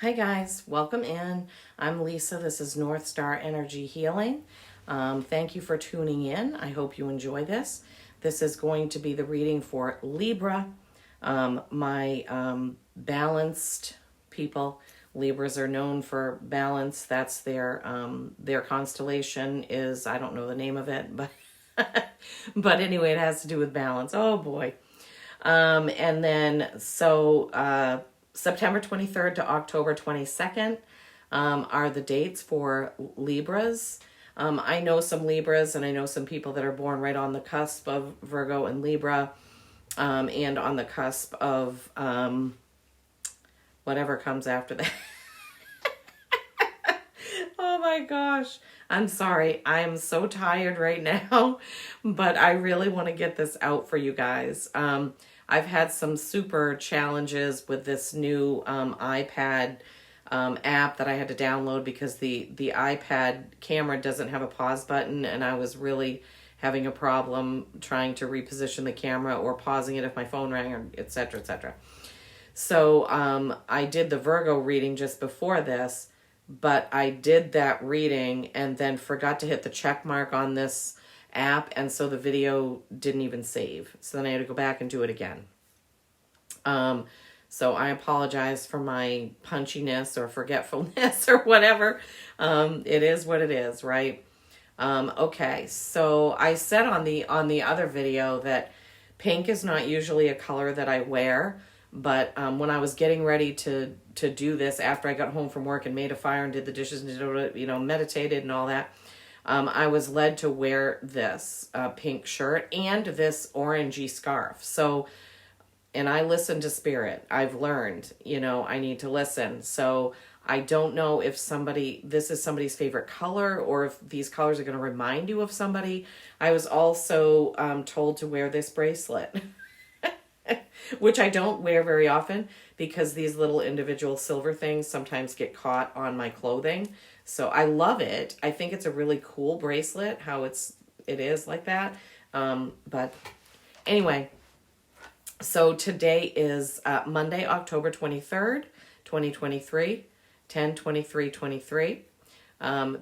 Hi guys, welcome in. I'm Lisa. This is North Star Energy Healing. Thank you for tuning in. I hope you enjoy this. This is going to be the reading for Libra. My balanced people. Libras are known for balance. That's their constellation is, I don't know the name of it, but but anyway, it has to do with balance. Oh boy. And then September 23rd to October 22nd are the dates for Libras. I know some Libras and I know some people that are born right on the cusp of Virgo and Libra, and on the cusp of whatever comes after that. Oh my gosh. I'm sorry. I am so tired right now, but I really want to get this out for you guys. I've had some super challenges with this new iPad app that I had to download because the iPad camera doesn't have a pause button, and I was really having a problem trying to reposition the camera or pausing it if my phone rang, or et cetera, et cetera. So I did the Virgo reading just before this, but I did that reading and then forgot to hit the check mark on this app, and so the video didn't even save. So then I had to go back and do it again. So I apologize for my punchiness or forgetfulness or whatever. It is what it is, right? Okay, so I said on the other video that pink is not usually a color that I wear, but when I was getting ready to do this after I got home from work and made a fire and did the dishes and meditated and all that, I was led to wear this pink shirt and this orangey scarf. So, and I listen to spirit. I've learned, I need to listen. So I don't know if this is somebody's favorite color or if these colors are going to remind you of somebody. I was also told to wear this bracelet, which I don't wear very often because these little individual silver things sometimes get caught on my clothing. So I love it. I think it's a really cool bracelet, how it is like that. But anyway, so today is Monday, October 23rd, 2023, 10/23/23.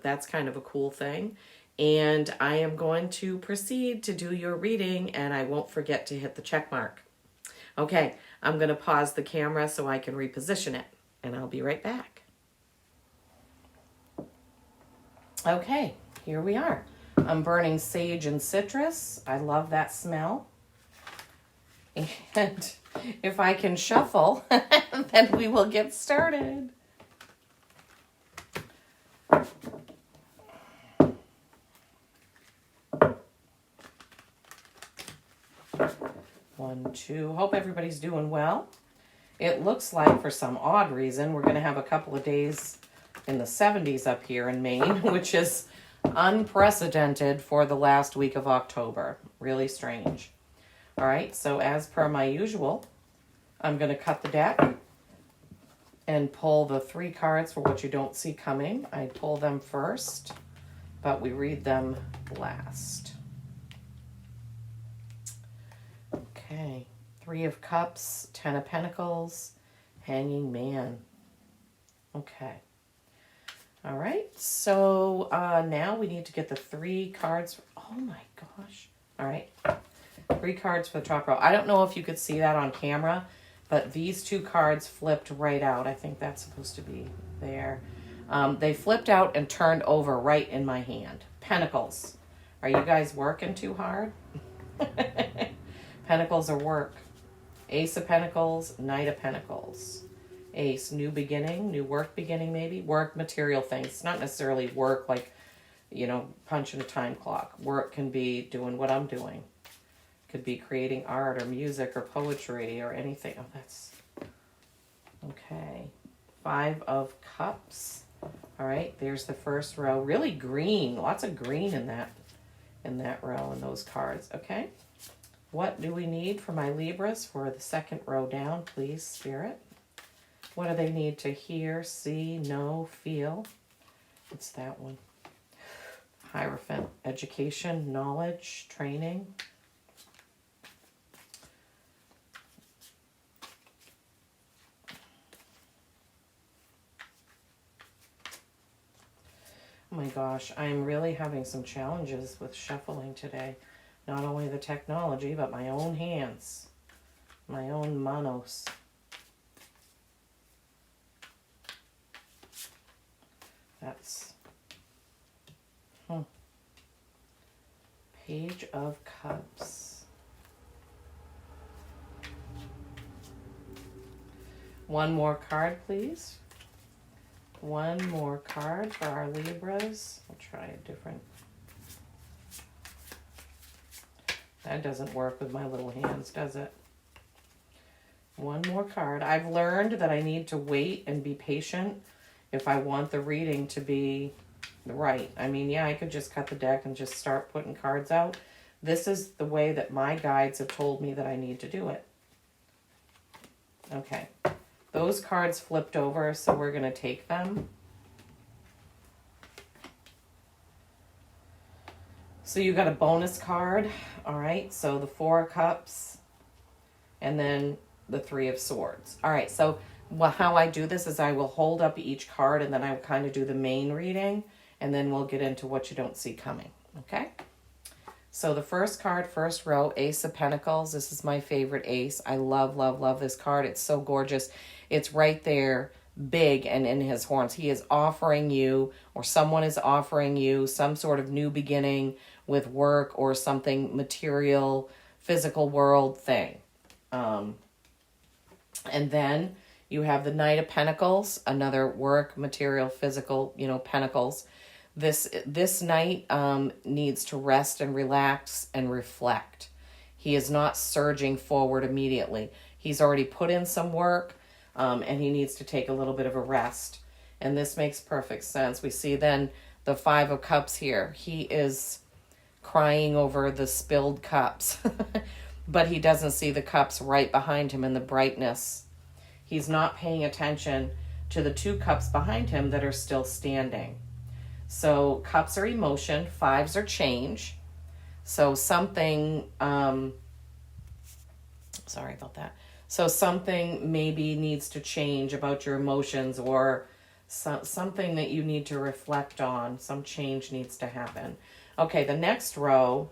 That's kind of a cool thing. And I am going to proceed to do your reading, and I won't forget to hit the check mark. Okay, I'm going to pause the camera so I can reposition it, and I'll be right back. Okay, here we are. I'm burning sage and citrus. I love that smell. And if I can shuffle, then we will get started. One, two. Hope everybody's doing well. It looks like for some odd reason we're going to have a couple of days in the 70s up here in Maine, which is unprecedented for the last week of October. Really strange. All right, so as per my usual, I'm going to cut the deck and pull the 3 cards for what you don't see coming. I pull them first, but we read them last. Okay, 3 of Cups, 10 of Pentacles, Hanging Man. Okay. All right, so now we need to get the 3 cards. Oh my gosh. All right, 3 cards for the top row. I don't know if you could see that on camera, but these 2 cards flipped right out. I think that's supposed to be there. They flipped out and turned over right in my hand. Pentacles. Are you guys working too hard? Pentacles are work. Ace of Pentacles, Knight of Pentacles. Ace, new beginning, new work beginning maybe. Work, material things. Not necessarily work like, punching a time clock. Work can be doing what I'm doing. Could be creating art or music or poetry or anything. Oh, that's... Okay. 5 of Cups. All right, there's the first row. Really green. Lots of green in that row in those cards. Okay. What do we need for my Libras for the second row down, please, Spirit? What do they need to hear, see, know, feel? It's that one. Hierophant. Education, knowledge, training. Oh my gosh, I'm really having some challenges with shuffling today. Not only the technology, but my own hands. My own manos. That's... Page of Cups. One more card, please. One more card for our Libras. I'll try a different... That doesn't work with my little hands, does it? One more card. I've learned that I need to wait and be patient if I want the reading to be right. I mean, yeah, I could just cut the deck and just start putting cards out. This is the way that my guides have told me that I need to do it. Okay. Those cards flipped over, so we're going to take them. So you got a bonus card. All right, so the Four of Cups and then the Three of Swords. All right, so how I do this is I will hold up each card and then I will kind of do the main reading, and then we'll get into what you don't see coming, okay? So the first card, first row, Ace of Pentacles. This is my favorite ace. I love, love, love this card. It's so gorgeous. It's right there, big and in his horns. He is offering you, or someone is offering you, some sort of new beginning with work or something material, physical world thing. And then you have the Knight of Pentacles, another work, material, physical, pentacles. This knight needs to rest and relax and reflect. He is not surging forward immediately. He's already put in some work, and he needs to take a little bit of a rest. And this makes perfect sense. We see then the Five of Cups here. He is crying over the spilled cups, but he doesn't see the cups right behind him in the brightness. He's not paying attention to the two cups behind him that are still standing. So cups are emotion, fives are change. So something, sorry about that. So something maybe needs to change about your emotions, or something that you need to reflect on. Some change needs to happen. Okay, the next row,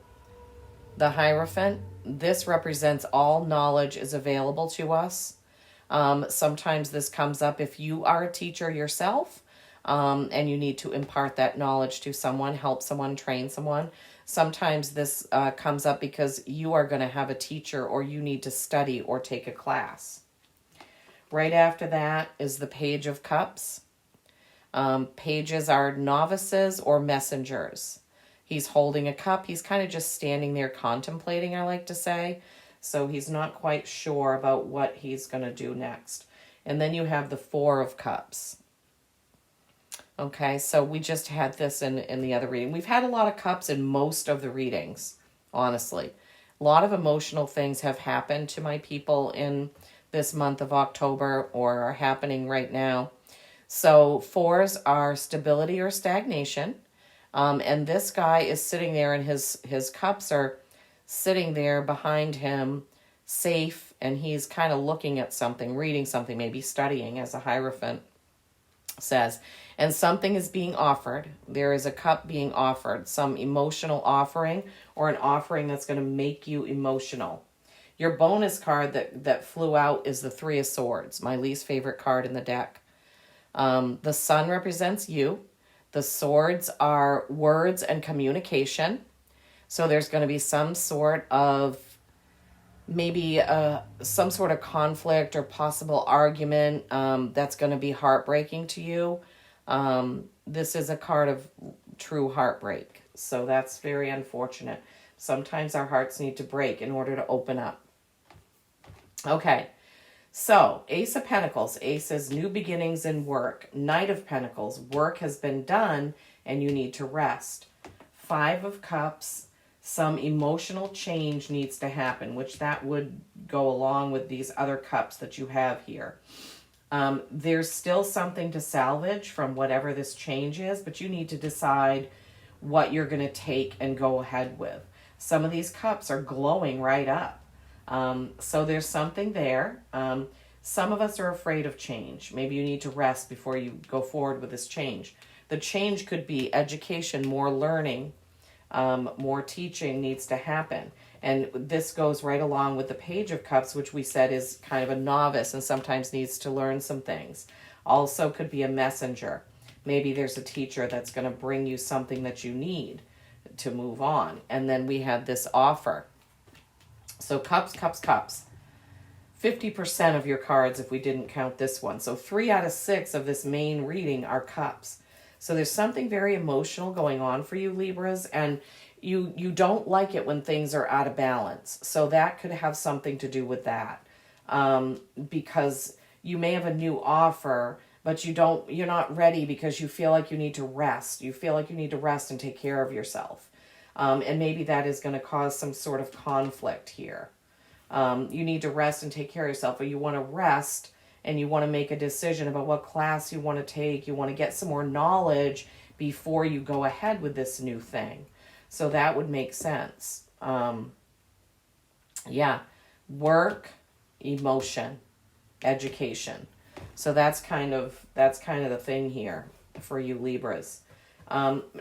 the Hierophant. This represents all knowledge is available to us. Sometimes this comes up if you are a teacher yourself, and you need to impart that knowledge to someone, help someone, train someone. Sometimes this comes up because you are going to have a teacher, or you need to study or take a class. Right after that is the Page of Cups. Pages are novices or messengers. He's holding a cup. He's kind of just standing there contemplating, I like to say. So he's not quite sure about what he's going to do next. And then you have the Four of Cups. Okay, so we just had this in the other reading. We've had a lot of cups in most of the readings, honestly. A lot of emotional things have happened to my people in this month of October, or are happening right now. So fours are stability or stagnation. And this guy is sitting there, and his cups are sitting there behind him, safe, and he's kind of looking at something, reading something, maybe studying, as a Hierophant says. And something is being offered. There is a cup being offered, some emotional offering, or an offering that's going to make you emotional. Your bonus card that flew out is the Three of Swords, my least favorite card in the deck. The Sun represents you. The swords are words and communication. So there's going to be some sort of, maybe some sort of conflict or possible argument that's going to be heartbreaking to you. This is a card of true heartbreak. So that's very unfortunate. Sometimes our hearts need to break in order to open up. Okay. So, Ace of Pentacles. Ace is new beginnings in work. Knight of Pentacles. Work has been done and you need to rest. Five of Cups. Some emotional change needs to happen, which that would go along with these other cups that you have here. There's still something to salvage from whatever this change is, but you need to decide what you're going to take and go ahead with. Some of these cups are glowing right up. So there's something there. Some of us are afraid of change. Maybe you need to rest before you go forward with this change. The change could be education, more learning, more teaching needs to happen. And this goes right along with the Page of Cups, which we said is kind of a novice and sometimes needs to learn some things. Also could be a messenger. Maybe there's a teacher that's going to bring you something that you need to move on. And then we had this offer. So cups, cups, cups. 50% of your cards if we didn't count this one. So 3 out of 6 of this main reading are cups. So there's something very emotional going on for you, Libras, and you don't like it when things are out of balance. So that could have something to do with that. Because you may have a new offer, but you're not ready because you feel like you need to rest. You feel like you need to rest and take care of yourself. And maybe that is going to cause some sort of conflict here. You need to rest and take care of yourself, or you want to rest and you want to make a decision about what class you want to take. You want to get some more knowledge before you go ahead with this new thing. So that would make sense. Yeah. Work, emotion, education. So that's kind of the thing here for you Libras.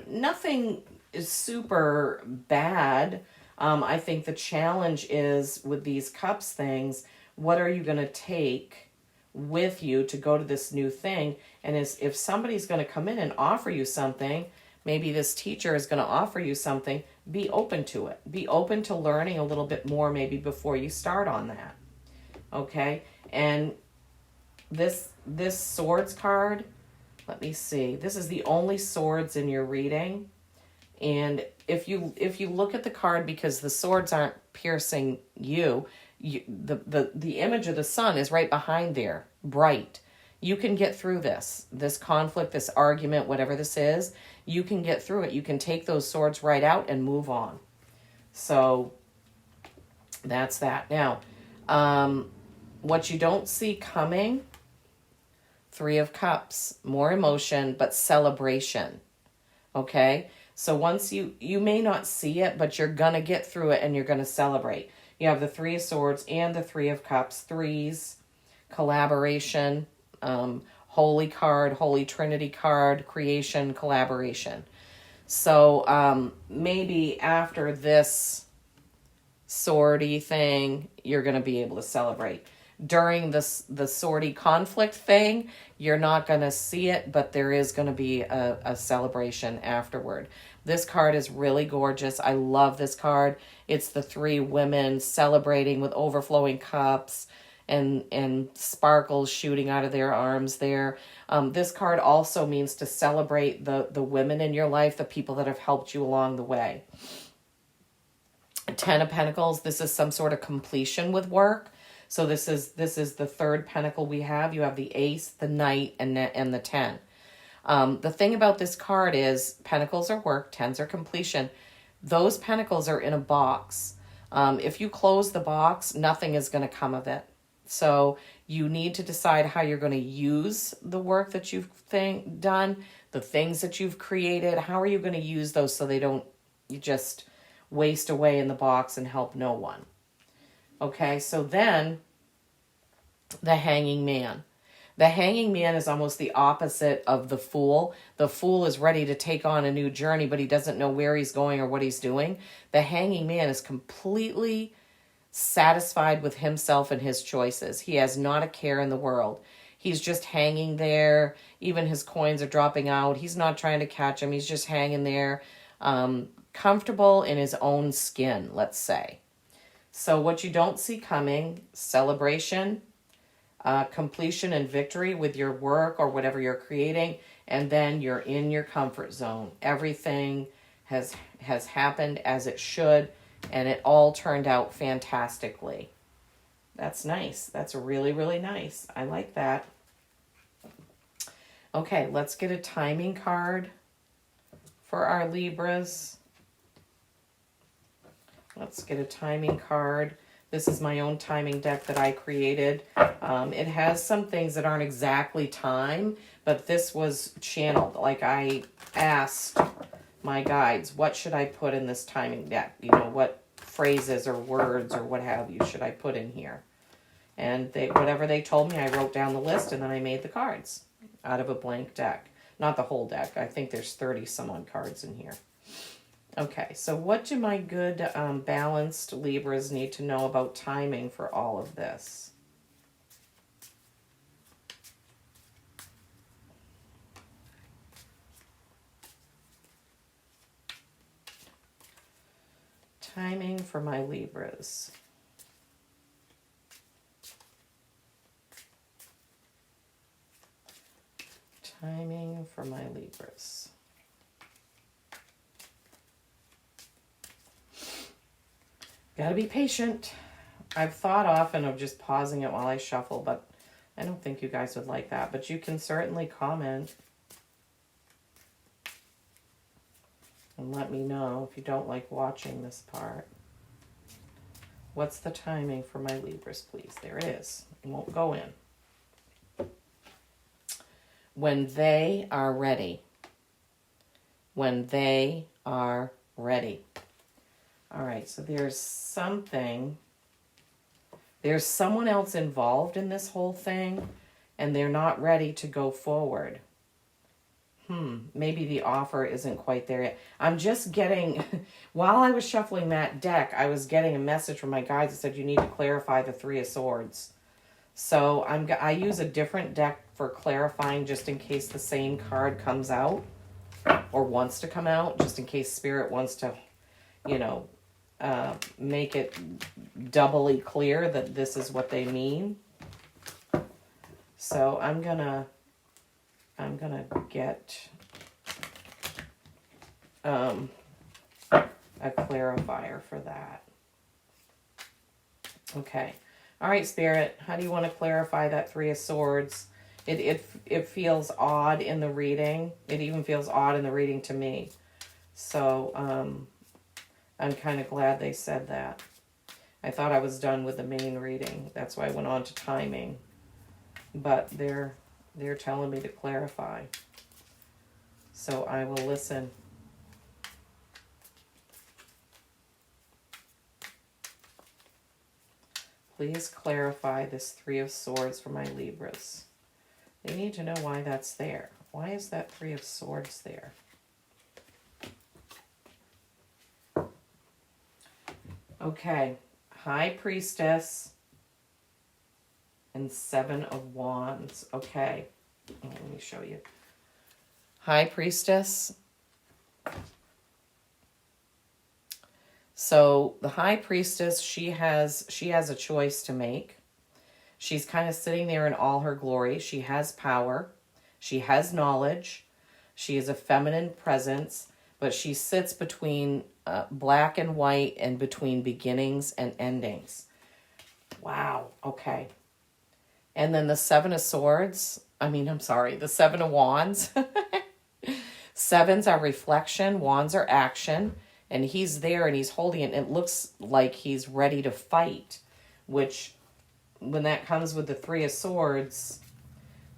Nothing is super bad. I think the challenge is with these cups things, what are you going to take with you to go to this new thing? And if somebody's going to come in and offer you something, maybe this teacher is going to offer you something, be open to it. Be open to learning a little bit more maybe before you start on that. Okay? And this swords card, let me see. This is the only swords in your reading. And if you look at the card, because the swords aren't piercing the image of the sun is right behind there, bright. You can get through this conflict, this argument, whatever this is. You can get through it. You can take those swords right out and move on. So that's that. Now, what you don't see coming, 3 of Cups, more emotion, but celebration. Okay? So once you may not see it, but you're going to get through it and you're going to celebrate. You have the 3 of Swords and the 3 of Cups. 3s, collaboration, Holy card, Holy Trinity card, creation, collaboration. So maybe after this swordy thing, you're going to be able to celebrate. During the swordy conflict thing, you're not going to see it, but there is going to be a celebration afterward. This card is really gorgeous. I love this card. It's the 3 women celebrating with overflowing cups and sparkles shooting out of their arms there. This card also means to celebrate the women in your life, the people that have helped you along the way. 10 of Pentacles, this is some sort of completion with work. So this is the 3rd pentacle we have. You have the Ace, the Knight, and the 10. The thing about this card is pentacles are work, 10s are completion. Those pentacles are in a box. If you close the box, nothing is going to come of it. So you need to decide how you're going to use the work that you've done, the things that you've created. How are you going to use those so they don't just waste away in the box and help no one? Okay, so then the Hanging Man. The Hanging Man is almost the opposite of the Fool. The Fool is ready to take on a new journey, but he doesn't know where he's going or what he's doing. The Hanging Man is completely satisfied with himself and his choices. He has not a care in the world. He's just hanging there. Even his coins are dropping out. He's not trying to catch them. He's just hanging there, comfortable in his own skin, let's say. So what you don't see coming, celebration, completion and victory with your work or whatever you're creating, and then you're in your comfort zone. Everything has happened as it should, and it all turned out fantastically. That's nice. That's really, really nice. I like that. Okay, let's get a timing card for our Libras. Let's get a timing card. This is my own timing deck that I created. It has some things that aren't exactly time, but this was channeled. Like I asked my guides, what should I put in this timing deck? You know, what phrases or words or what have you should I put in here? And whatever they told me, I wrote down the list and then I made the cards out of a blank deck. Not the whole deck. I think there's 30 some odd cards in here. Okay, so what do my good balanced Libras need to know about timing for all of this? Timing for my Libras. Timing for my Libras. Gotta be patient. I've thought often of just pausing it while I shuffle, but I don't think you guys would like that. But you can certainly comment and let me know if you don't like watching this part. What's the timing for my Libras, please? There it is. It won't go in. When they are ready. When they are ready. All right, so there's something. There's someone else involved in this whole thing, and they're not ready to go forward. Maybe the offer isn't quite there yet. I'm just getting, while I was shuffling that deck, I was getting a message from my guides that said you need to clarify the Three of Swords. So I use a different deck for clarifying just in case the same card comes out or wants to come out, just in case Spirit wants to, you know, make it doubly clear that this is what they mean. So I'm gonna get a clarifier for that. Okay. All right, Spirit, how do you want to clarify that Three of Swords? It feels odd in the reading. It even feels odd in the reading to me. So I'm kind of glad they said that. I thought I was done with the main reading. That's why I went on to timing. But they're telling me to clarify. So I will listen. Please clarify this Three of Swords for my Libras. They need to know why that's there. Why is that Three of Swords there? Okay, High Priestess and Seven of Wands. Okay, let me show you. High Priestess. So the High Priestess, she has a choice to make. She's kind of sitting there in all her glory. She has power. She has knowledge. She is a feminine presence, but she sits between black and white and between beginnings and endings. Wow. Okay. And then the Seven of Swords. The Seven of Wands. Sevens are reflection. Wands are action. And he's there and he's holding it. And it looks like he's ready to fight, which when that comes with the Three of Swords,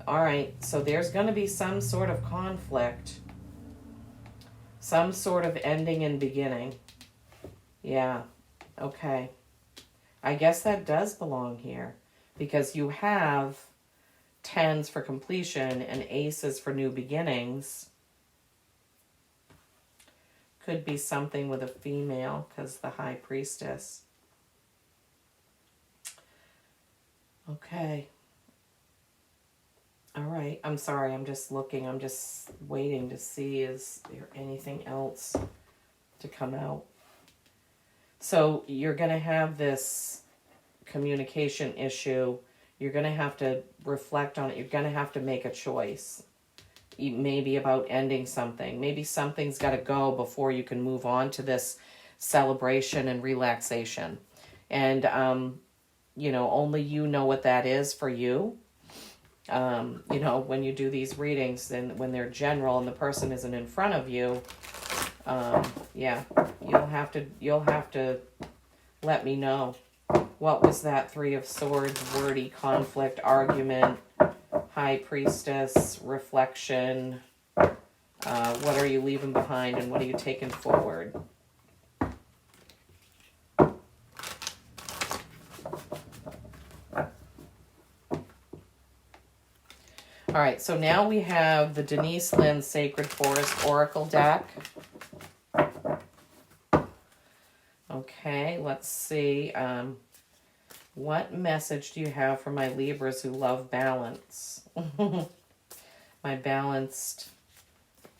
all right, so there's going to be some sort of conflict, some sort of ending and beginning. Yeah, okay. I guess that does belong here because you have tens for completion and aces for new beginnings. Could be something with a female because the High Priestess. Okay. All right. I'm sorry. I'm just looking. I'm just waiting to see is there anything else to come out. So you're going to have this communication issue. You're going to have to reflect on it. You're going to have to make a choice. Maybe about ending something. Maybe something's got to go before you can move on to this celebration and relaxation. And, only you know what that is for you. When you do these readings and when they're general and the person isn't in front of you, you'll have to let me know. What was that Three of Swords, wordy conflict, argument, High Priestess, reflection? What are you leaving behind and what are you taking forward? All right, so now we have the Denise Lynn Sacred Forest Oracle deck. Okay, let's see. What message do you have for my Libras who love balance? My balanced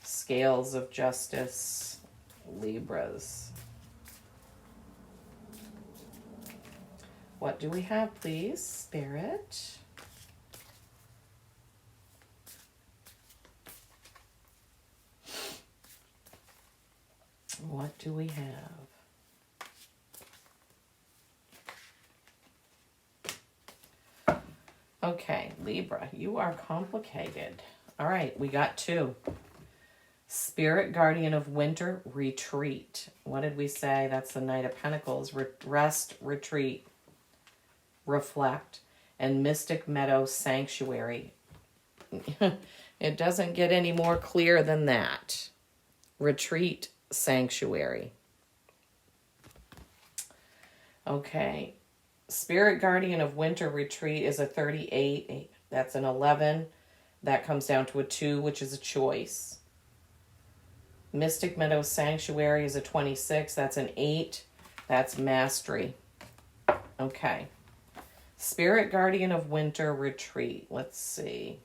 scales of justice Libras. What do we have, please, Spirit? What do we have? Okay, Libra, you are complicated. All right, we got 2. Spirit Guardian of Winter, retreat. What did we say? That's the Knight of Pentacles. Rest, retreat, reflect. And Mystic Meadow Sanctuary. It doesn't get any more clear than that. Retreat, sanctuary. Okay. Spirit Guardian of Winter Retreat is a 38. That's an 11. That comes down to a 2, which is a choice. Mystic Meadow Sanctuary is a 26. That's an 8. That's mastery. Okay. Spirit Guardian of Winter Retreat. Let's see.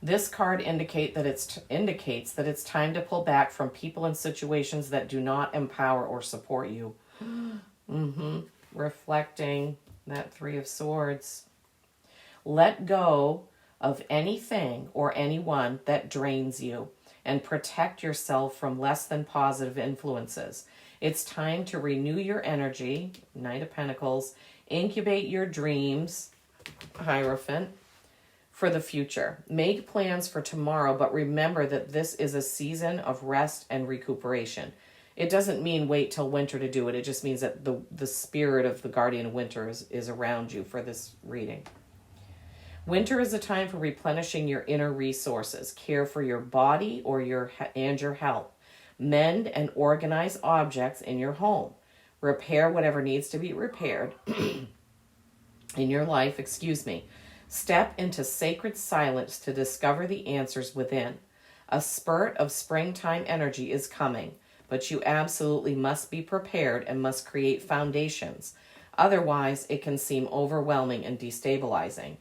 This card indicates that it's time to pull back from people and situations that do not empower or support you. Reflecting that 3 of Swords. Let go of anything or anyone that drains you and protect yourself from less than positive influences. It's time to renew your energy, Knight of Pentacles, incubate your dreams, Hierophant, for the future. Make plans for tomorrow, but remember that this is a season of rest and recuperation. It doesn't mean wait till winter to do it. It just means that the spirit of the Guardian of Winter is around you for this reading. Winter is a time for replenishing your inner resources. Care for your body and your health. Mend and organize objects in your home. Repair whatever needs to be repaired in your life, Step into sacred silence to discover the answers within. A spurt of springtime energy is coming, but you absolutely must be prepared and must create foundations. Otherwise, it can seem overwhelming and destabilizing.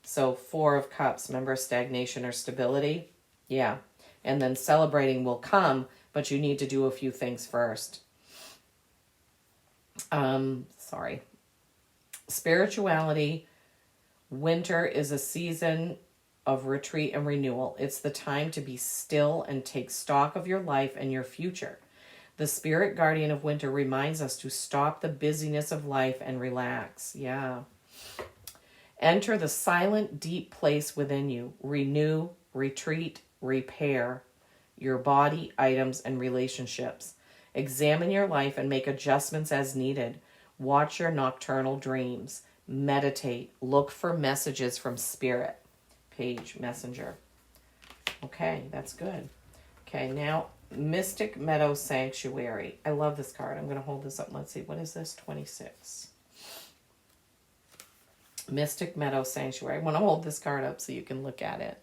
So 4 of Cups, remember stagnation or stability? Yeah. And then celebrating will come, but you need to do a few things first. Spirituality. Winter is a season of retreat and renewal. It's the time to be still and take stock of your life and your future. The Spirit Guardian of Winter reminds us to stop the busyness of life and relax. Yeah. Enter the silent, deep place within you. Renew, retreat, repair your body, items, and relationships. Examine your life and make adjustments as needed. Watch your nocturnal dreams. Meditate. Look for messages from Spirit. Page Messenger. Okay, that's good. Okay, now Mystic Meadow Sanctuary. I love this card. I'm going to hold this up. Let's see. What is this? 26. Mystic Meadow Sanctuary. I want to hold this card up so you can look at it.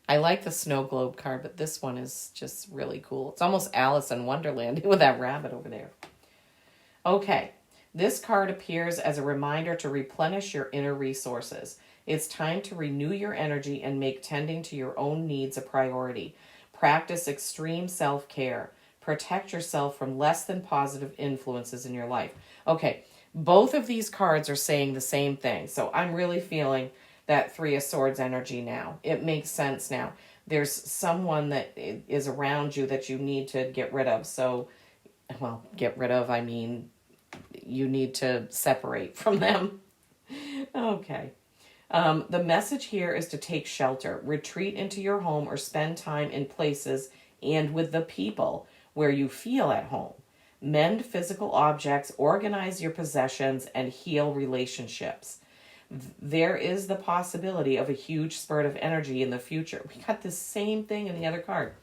I like the Snow Globe card, but this one is just really cool. It's almost Alice in Wonderland with that rabbit over there. Okay. This card appears as a reminder to replenish your inner resources. It's time to renew your energy and make tending to your own needs a priority. Practice extreme self-care. Protect yourself from less than positive influences in your life. Okay, both of these cards are saying the same thing. So I'm really feeling that 3 of Swords energy now. It makes sense now. There's someone that is around you that you need to get rid of. So, well, get rid of, I mean, you need to separate from them. Okay. The message here is to take shelter, retreat into your home, or spend time in places and with the people where you feel at home. Mend physical objects, organize your possessions, and heal relationships. There is the possibility of a huge spurt of energy in the future. We got the same thing in the other card.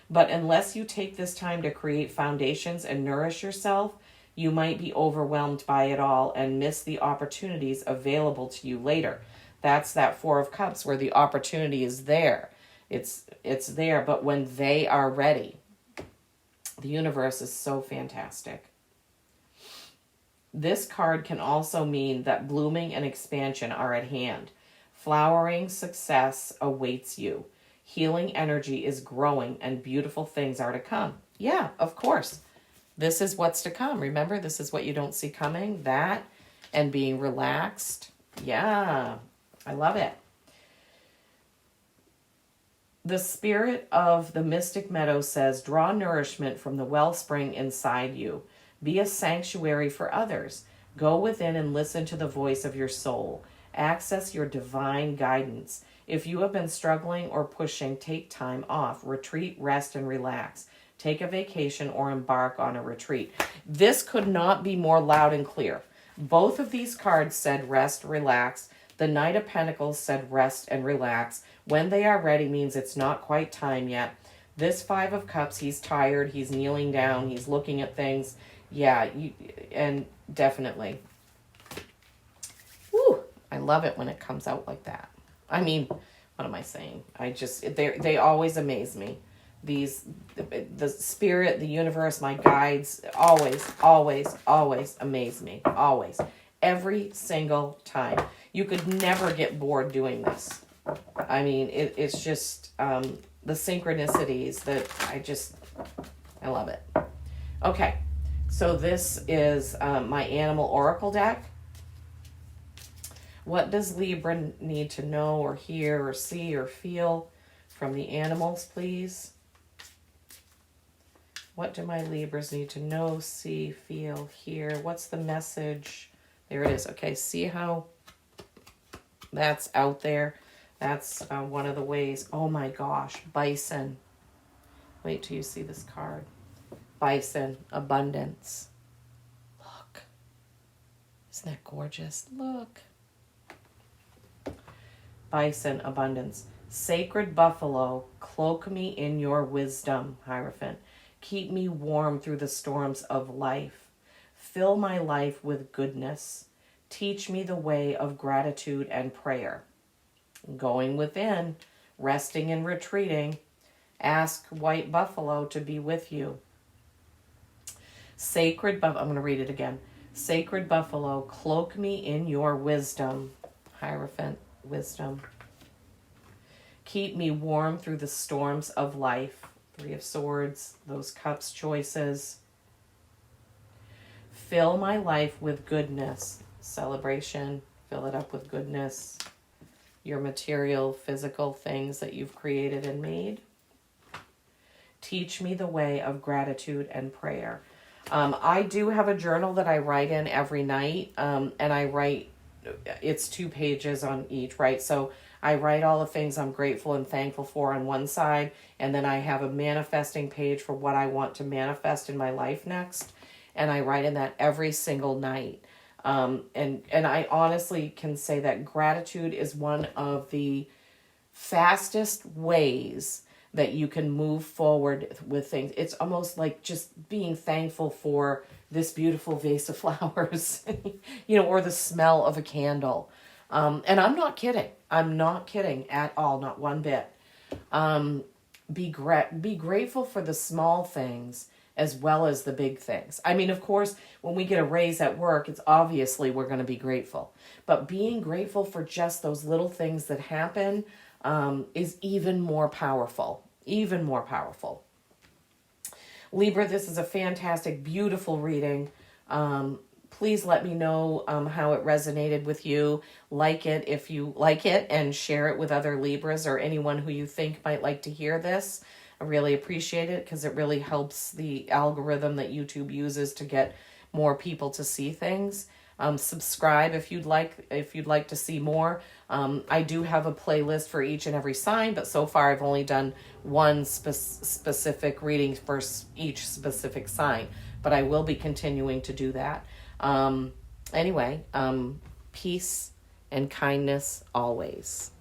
But unless you take this time to create foundations and nourish yourself, You might be overwhelmed by it all and miss the opportunities available to you later. That's that Four of Cups where the opportunity is there. It's there, but when they are ready. The universe is so fantastic. This card can also mean that blooming and expansion are at hand. Flowering success awaits you. Healing energy is growing and beautiful things are to come. Yeah, of course. This is what's to come. Remember, this is what you don't see coming. That and being relaxed. Yeah, I love it. The spirit of the Mystic Meadow says, draw nourishment from the wellspring inside you. Be a sanctuary for others. Go within and listen to the voice of your soul. Access your divine guidance. If you have been struggling or pushing, take time off. Retreat, rest, and relax. Take a vacation or embark on a retreat. This could not be more loud and clear. Both of these cards said rest, relax. The Knight of Pentacles said rest and relax. When they are ready means it's not quite time yet. This Five of Cups, he's tired, he's kneeling down, he's looking at things. Yeah, and definitely. Woo, I love it when it comes out like that. I mean, what am I saying? They always amaze me. The spirit, the universe, my guides, always, always, always amaze me. Always. Every single time. You could never get bored doing this. I mean, it's just the synchronicities that I love it. Okay, so this is my animal oracle deck. What does Libra need to know or hear or see or feel from the animals, please? What do my Libras need to know, see, feel, hear? What's the message? There it is. Okay, see how that's out there? That's one of the ways. Oh my gosh, bison. Wait till you see this card. Bison, abundance. Look. Isn't that gorgeous? Look. Bison, abundance. Sacred buffalo, cloak me in your wisdom, Hierophant. Keep me warm through the storms of life. Fill my life with goodness. Teach me the way of gratitude and prayer. Going within, resting and retreating. Ask white buffalo to be with you. Sacred buffalo, I'm going to read it again. Sacred buffalo, cloak me in your wisdom. Hierophant, wisdom. Keep me warm through the storms of life. Three of Swords, those cups choices. Fill my life with goodness. Celebration, fill it up with goodness. Your material, physical things that you've created and made. Teach me the way of gratitude and prayer. I do have a journal that I write in every night, and I write, it's 2 pages on each, right? So I write all the things I'm grateful and thankful for on one side, and then I have a manifesting page for what I want to manifest in my life next, and I write in that every single night. And I honestly can say that gratitude is one of the fastest ways that you can move forward with things. It's almost like just being thankful for this beautiful vase of flowers, or the smell of a candle. And I'm not kidding. I'm not kidding at all, not one bit. Be grateful for the small things as well as the big things. I mean, of course, when we get a raise at work, it's obviously we're going to be grateful. But being grateful for just those little things that happen is even more powerful. Even more powerful. Libra, this is a fantastic, beautiful reading. Please let me know how it resonated with you. Like it if you like it, and share it with other Libras or anyone who you think might like to hear this. I really appreciate it because it really helps the algorithm that YouTube uses to get more people to see things. Subscribe if you'd like to see more. I do have a playlist for each and every sign, but so far I've only done one specific reading for each specific sign, but I will be continuing to do that. Anyway, peace and kindness always.